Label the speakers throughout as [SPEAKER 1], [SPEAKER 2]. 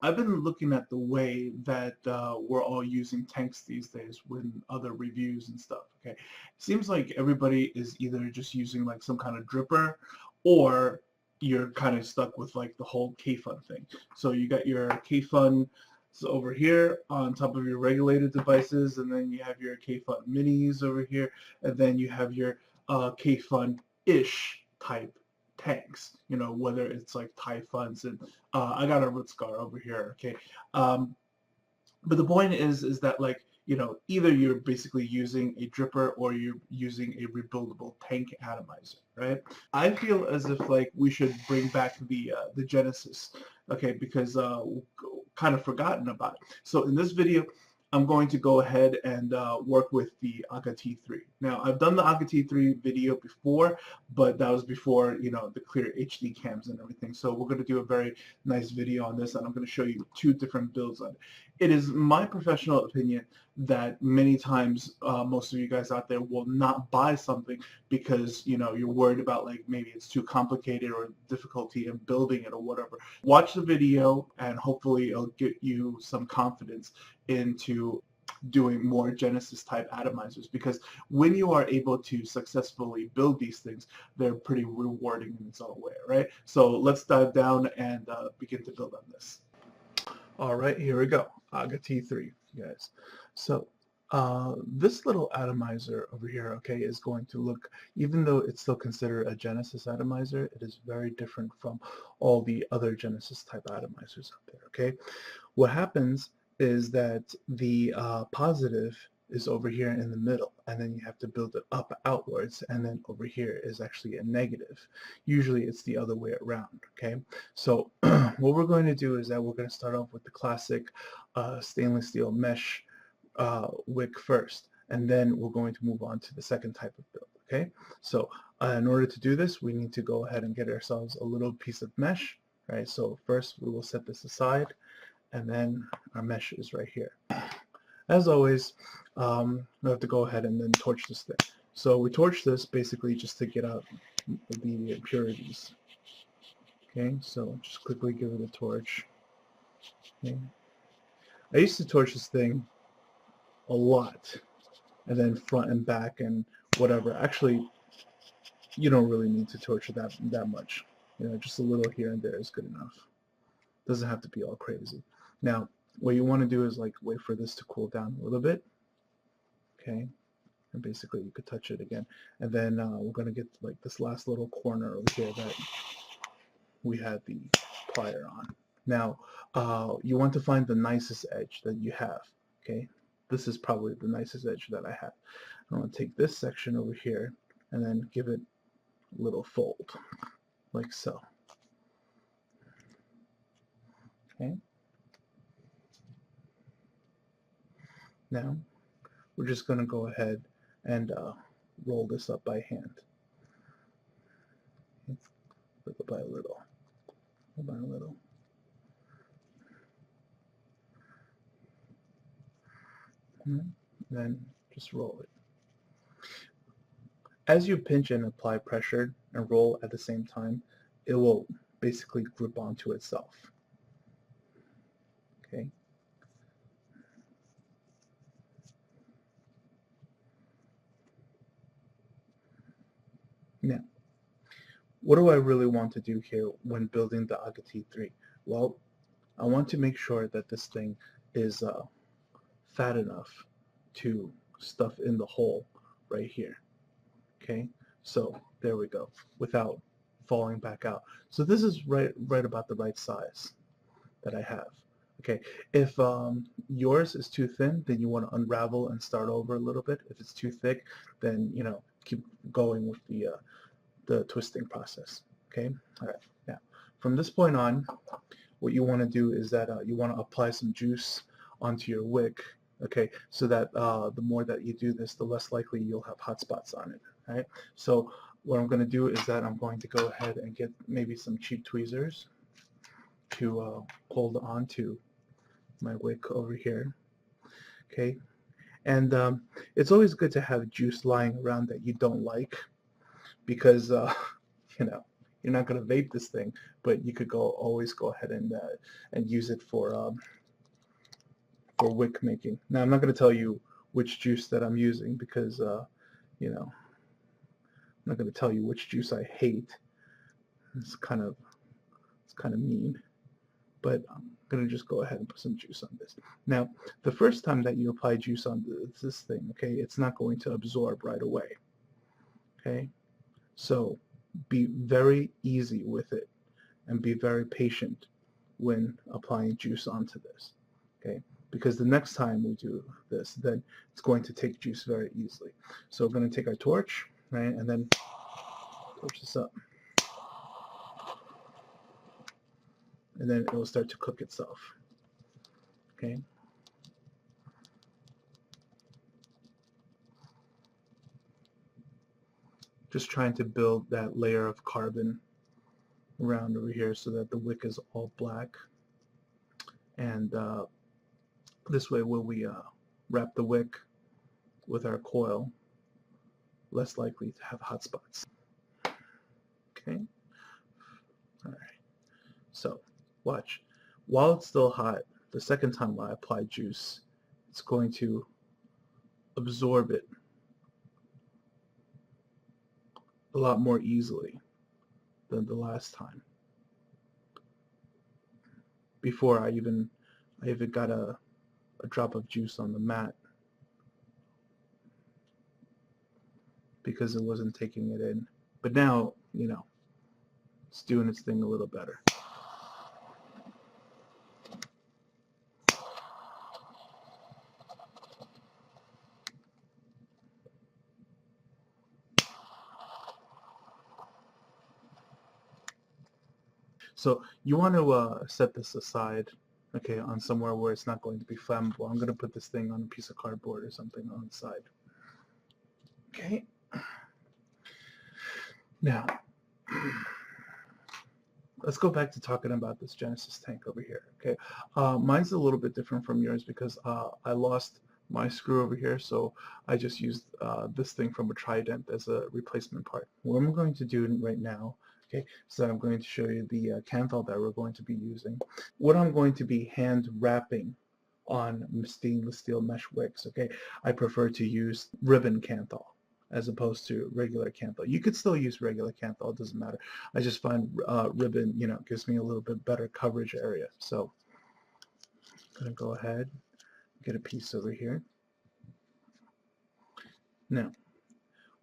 [SPEAKER 1] I've been looking at the way that we're all using tanks these days with other reviews and stuff. Okay, it seems like everybody is either just using like some kind of dripper, or you're kind of stuck with like the whole K-Fun thing. So you got your K-Fun over here on top of your regulated devices, and then you have your K-Fun minis over here, and then you have your K-Fun-ish type tanks, you know, whether it's like Typhuns and I got a root scar over here, okay? Um, but the point is that, like, you know, either you're basically using a dripper or you're using a rebuildable tank atomizer, right? I feel as if like we should bring back the Genesis, okay, because kind of forgotten about it. So in this video, I'm going to go ahead and work with the AGA T3. Now, I've done the AGA T3 video before, but that was before, you know, the clear HD cams and everything. So we're going to do a very nice video on this, and I'm going to show you two different builds on it. It is my professional opinion that many times most of you guys out there will not buy something because, you know, you're worried about like maybe it's too complicated or difficulty in building it or whatever. Watch the video and hopefully it'll get you some confidence into doing more Genesis type atomizers, because when you are able to successfully build these things, they're pretty rewarding in its own way, right? So let's dive down and begin to build on this. All right, here we go. AGA T3, you guys. So this little atomizer over here, okay, is going to look, even though it's still considered a Genesis atomizer, it is very different from all the other Genesis type atomizers out there, okay? What happens is that the positive is over here in the middle, and then you have to build it up outwards, and then over here is actually a negative. Usually it's the other way around, okay? So what we're going to do is that we're going to start off with the classic stainless steel mesh wick first, and then we're going to move on to the second type of build, okay? So in order to do this, we need to go ahead and get ourselves a little piece of mesh, right? So first we will set this aside, and then our mesh is right here. As always, we have to go ahead and then torch this thing. So we torch this basically just to get out the impurities. Okay, so just quickly give it a torch. Okay. I used to torch this thing a lot, and then front and back and whatever. Actually, you don't really need to torch it that much. You know, just a little here and there is good enough. Doesn't have to be all crazy. Now, what you want to do is like wait for this to cool down a little bit, okay, and basically you could touch it again, and then we're going to get like this last little corner over here that we had the plier on. Now you want to find the nicest edge that you have, okay? This is probably the nicest edge that I have. I'm going to take this section over here and then give it a little fold like so, okay? Now, we're just going to go ahead and roll this up by hand. Little by little. Little by little. And then just roll it. As you pinch and apply pressure and roll at the same time, it will basically grip onto itself. Okay? Now, what do I really want to do here when building the AGA T3? Well, I want to make sure that this thing is fat enough to stuff in the hole right here. Okay, so there we go, without falling back out. So this is right about the right size that I have. Okay, if yours is too thin, then you want to unravel and start over a little bit. If it's too thick, then, you know, keep going with the twisting process. Okay, all right. Now, from this point on, what you want to do is that you want to apply some juice onto your wick. Okay, so that the more that you do this, the less likely you'll have hot spots on it. Right. So what I'm going to do is that I'm going to go ahead and get maybe some cheap tweezers to hold on to my wick over here. Okay, and it's always good to have juice lying around that you don't like, because you know, you're not going to vape this thing, but you could always go ahead and use it for wick making. Now I'm not going to tell you which juice that I'm using because you know, I'm not going to tell you which juice I hate. It's kind of mean, but I'm going to just go ahead and put some juice on this. Now, the first time that you apply juice on this thing, okay, it's not going to absorb right away. Okay, so be very easy with it and be very patient when applying juice onto this. Okay, because the next time we do this, then it's going to take juice very easily. So we're going to take our torch, right, and then torch this up. And then it will start to cook itself. Okay. Just trying to build that layer of carbon around over here so that the wick is all black. And this way, when we wrap the wick with our coil, less likely to have hot spots. Okay. All right. So watch. While it's still hot, the second time I apply juice, it's going to absorb it a lot more easily than the last time. Before I even got a drop of juice on the mat because it wasn't taking it in. But now, you know, it's doing its thing a little better. So you want to set this aside, okay, on somewhere where it's not going to be flammable. I'm going to put this thing on a piece of cardboard or something on the side. Okay. Now, let's go back to talking about this Genesis tank over here. Okay, mine's a little bit different from yours because I lost my screw over here, so I just used this thing from a Trident as a replacement part. What I'm going to do right now, okay, so I'm going to show you the canthal that we're going to be using. What I'm going to be hand wrapping on stainless steel mesh wicks, okay, I prefer to use ribbon canthal as opposed to regular canthal. You could still use regular canthal, it doesn't matter. I just find ribbon, you know, gives me a little bit better coverage area. So I'm going to go ahead, get a piece over here. Now,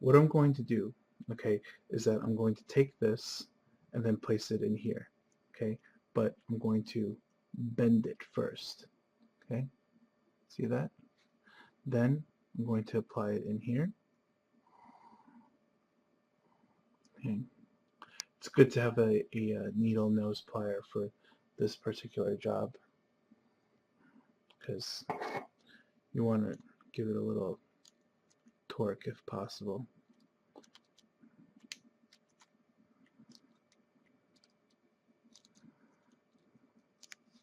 [SPEAKER 1] what I'm going to do, okay, is that I'm going to take this and then place it in here, okay? But I'm going to bend it first, okay? See that? Then I'm going to apply it in here. Okay. It's good to have a needle nose plier for this particular job because you want to give it a little torque if possible.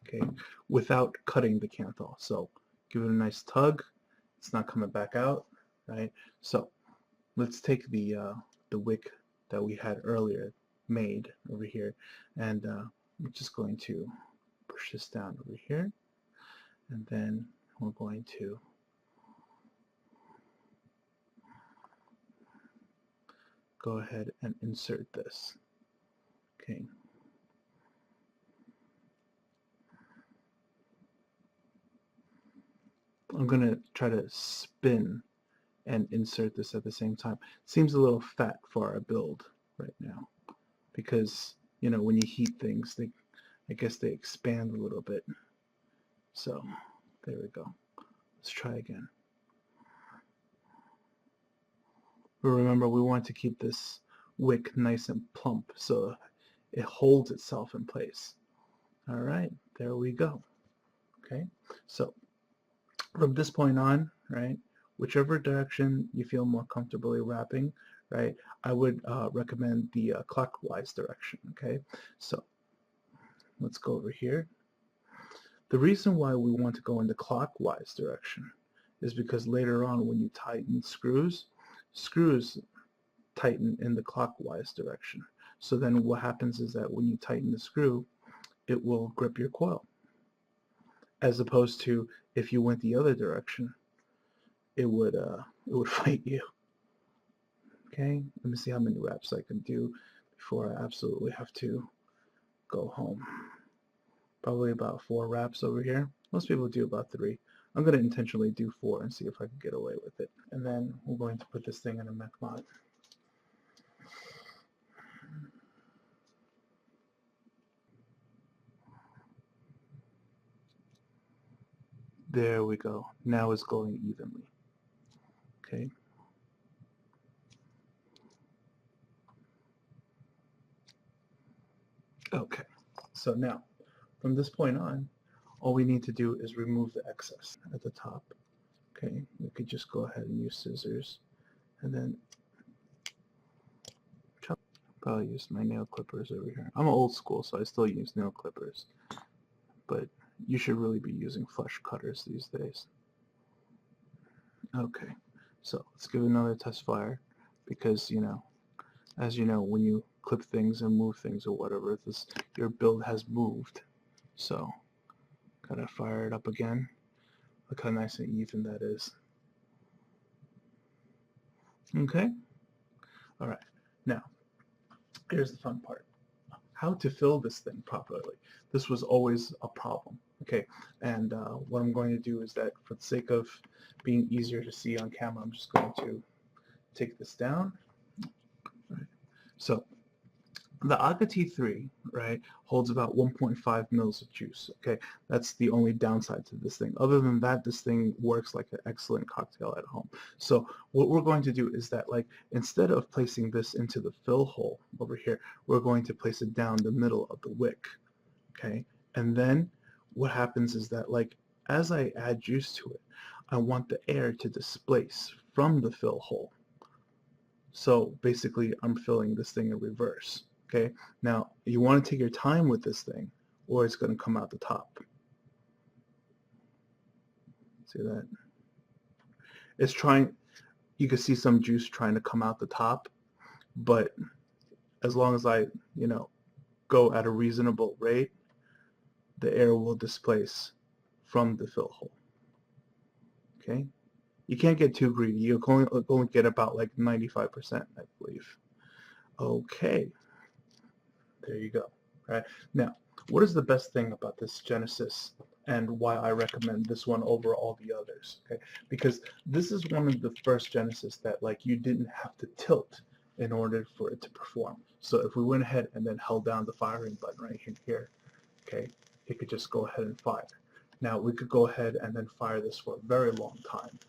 [SPEAKER 1] Okay, without cutting the canthal. So give it a nice tug. It's not coming back out, right? So let's take the wick that we had earlier made over here, and we're just going to push this down over here, and then we're going to go ahead and insert this. Okay. I'm going to try to spin and insert this at the same time. Seems a little fat for our build right now because, you know, when you heat things, I guess they expand a little bit. So there we go. Let's try again. But remember, we want to keep this wick nice and plump so it holds itself in place. All right, there we go. Okay, so from this point on, right, whichever direction you feel more comfortably wrapping, right, I would recommend the clockwise direction. Okay, so let's go over here. The reason why we want to go in the clockwise direction is because later on when you tighten screws tighten in the clockwise direction. So then what happens is that when you tighten the screw, it will grip your coil. As opposed to if you went the other direction, it would fight you. Okay, let me see how many reps I can do before I absolutely have to go home. Probably about 4 reps over here. Most people do about 3. I'm going to intentionally do 4 and see if I can get away with it. And then we're going to put this thing in a mech mod. There we go. Now it's going evenly. Okay. Okay. So now, from this point on, all we need to do is remove the excess at the top. Okay. We could just go ahead and use scissors, and then probably use my nail clippers over here. I'm old school, so I still use nail clippers, but you should really be using flush cutters these days. Okay, so let's give it another test fire, because as you know, when you clip things and move things or whatever, your build has moved. So gotta fire it up again. Look how nice and even that is. Okay, all right, now here's the fun part. How to fill this thing properly. This was always a problem. Okay, and what I'm going to do is that, for the sake of being easier to see on camera, I'm just going to take this down. Right. So the AGA T3, right, holds about 1.5 mils of juice. Okay, that's the only downside to this thing. Other than that, this thing works like an excellent cocktail at home. So what we're going to do is that, like, instead of placing this into the fill hole over here, we're going to place it down the middle of the wick. Okay, and then what happens is that, like, as I add juice to it, I want the air to displace from the fill hole. So basically, I'm filling this thing in reverse. Okay, now you want to take your time with this thing, or it's going to come out the top. See that? It's trying, you can see some juice trying to come out the top, but as long as I, go at a reasonable rate, the air will displace from the fill hole. Okay, you can't get too greedy. You're going to get about like 95%, I believe. Okay, there you go. All right, now what is the best thing about this Genesis and why I recommend this one over all the others? Okay, because this is one of the first Genesis that, like, you didn't have to tilt in order for it to perform. So if we went ahead and then held down the firing button right here, okay, it could just go ahead and fire. Now we could go ahead and then fire this for a very long time,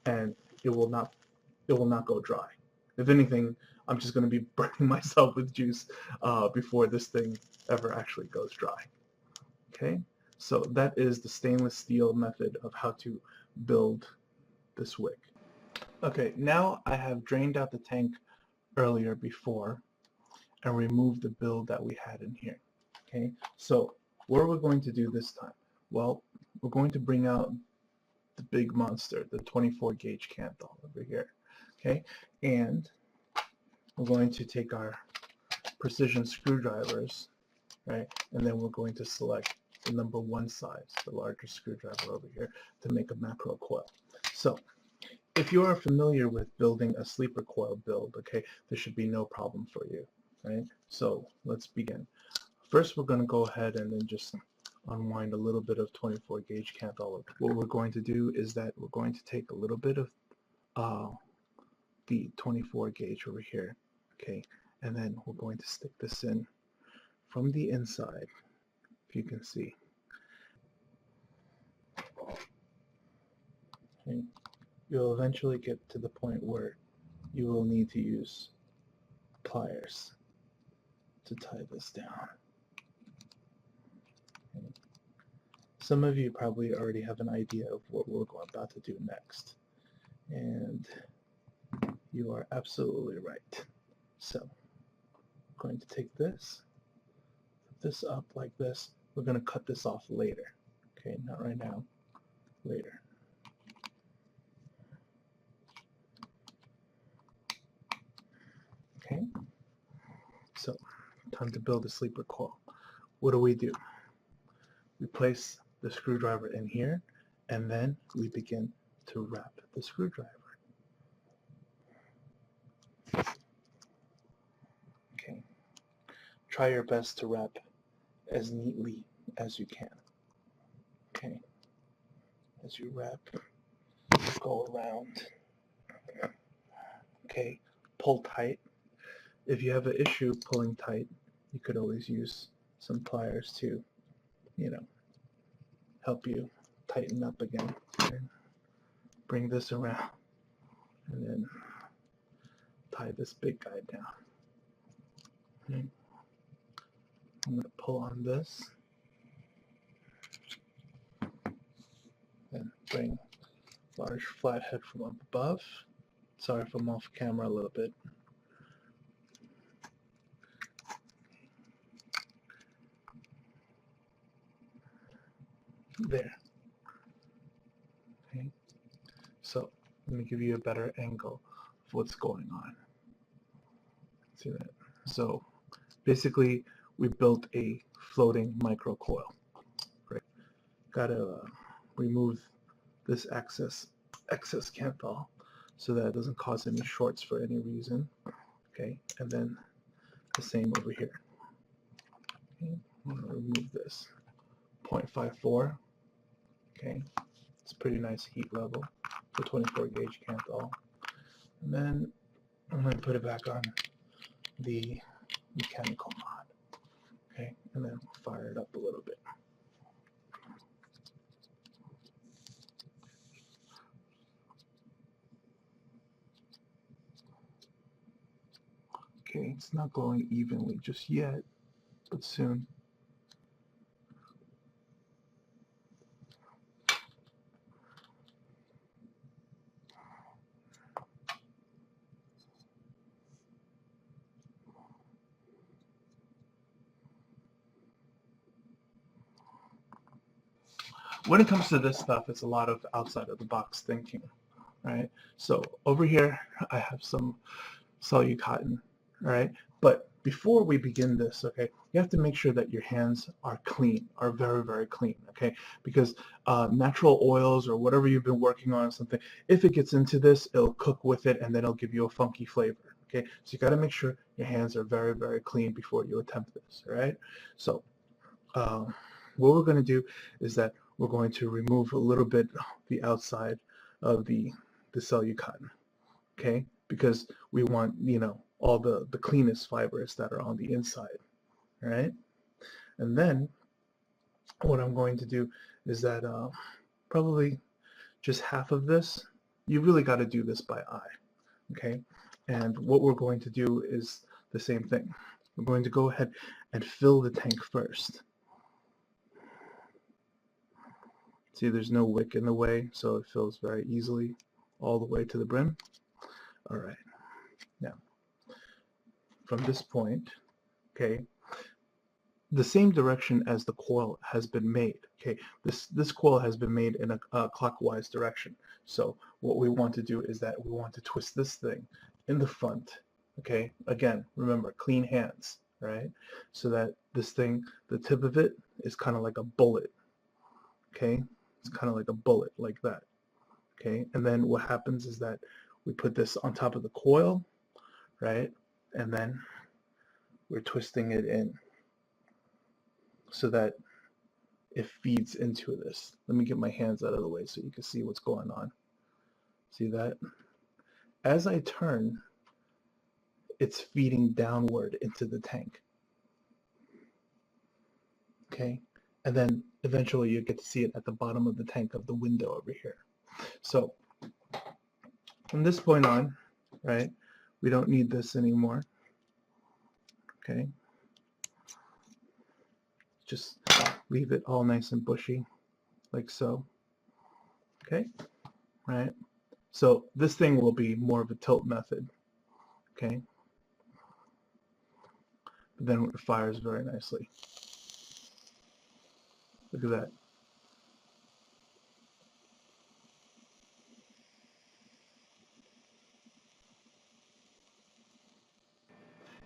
[SPEAKER 1] and it will not go dry. If anything, I'm just going to be burning myself with juice before this thing ever actually goes dry. Okay, so that is the stainless steel method of how to build this wick. Okay, now I have drained out the tank earlier before and removed the build that we had in here. Okay, so what are we going to do this time? Well, we're going to bring out the big monster, the 24 gauge candle over here. Okay, and we're going to take our precision screwdrivers, right, and then we're going to select the number 1 size, the larger screwdriver over here, to make a macro coil. So if you are familiar with building a sleeper coil build, okay, there should be no problem for you, right? So let's begin. First, we're going to go ahead and then just unwind a little bit of 24 gauge candle. What we're going to do is that we're going to take a little bit of the 24 gauge over here, okay, and then we're going to stick this in from the inside, if you can see. Okay. You'll eventually get to the point where you will need to use pliers to tie this down. Okay. Some of you probably already have an idea of what we're about to do next, and you are absolutely right. So I'm going to take this, put this up like this. We're going to cut this off later. Okay, not right now, later. Okay, so time to build a sleeper coil. What do? We place the screwdriver in here, and then we begin to wrap the screwdriver. Okay. Try your best to wrap as neatly as you can. Okay. As you wrap, go around. Okay. Pull tight. If you have an issue pulling tight, you could always use some pliers to, help you tighten up again. Okay. Bring this around and then tie this big guy down. Okay. I'm going to pull on this and bring large flathead from up above. Sorry if I'm off camera a little bit. There. Okay. So let me give you a better angle of what's going on. See that? So basically we built a floating microcoil. Right? Gotta remove this excess Canthol so that it doesn't cause any shorts for any reason. Okay, and then the same over here. Okay, I'm gonna remove this 0.54. Okay, it's a pretty nice heat level for 24 gauge Canthol. And then I'm going to put it back on the mechanical mod. Okay, and then fire it up a little bit. Okay, it's not glowing evenly just yet, but soon. When it comes to this stuff, it's a lot of outside of the box thinking, right? So over here, I have some cellular cotton, right? But before we begin this, okay, you have to make sure that your hands are clean, are very, very clean, okay? Because natural oils or whatever you've been working on or something, if it gets into this, it'll cook with it and then it'll give you a funky flavor, okay? So you got to make sure your hands are very, very clean before you attempt this, all right? So what we're going to do is that we're going to remove a little bit the outside of the cellular cotton, okay? Because we want, all the cleanest fibers that are on the inside, right? And then what I'm going to do is that probably just half of this, you really got to do this by eye, okay? And what we're going to do is the same thing. We're going to go ahead and fill the tank first. See, there's no wick in the way, so it fills very easily all the way to the brim. All right. Now, from this point, okay, the same direction as the coil has been made. Okay, this coil has been made in a clockwise direction. So what we want to do is that we want to twist this thing in the front. Okay, again, remember, clean hands, right? So that this thing, the tip of it is kind of like a bullet. Okay, it's kind of like a bullet, like that. Okay, and then what happens is that we put this on top of the coil, right? And then we're twisting it in so that it feeds into this. Let me get my hands out of the way so you can see what's going on. See that? As I turn, it's feeding downward into the tank. Okay? And then eventually you get to see it at the bottom of the tank of the window over here. So from this point on, right, we don't need this anymore. Okay? Just leave it all nice and bushy, like so. Okay? Right? So this thing will be more of a tilt method. Okay? But then it fires very nicely. Look at that.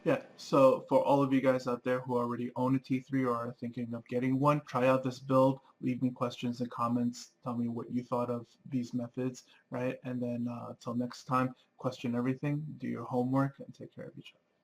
[SPEAKER 1] Yeah, so for all of you guys out there who already own a T3 or are thinking of getting one, try out this build, leave me questions and comments, tell me what you thought of these methods, right? And then until next time, question everything, do your homework, and take care of each other.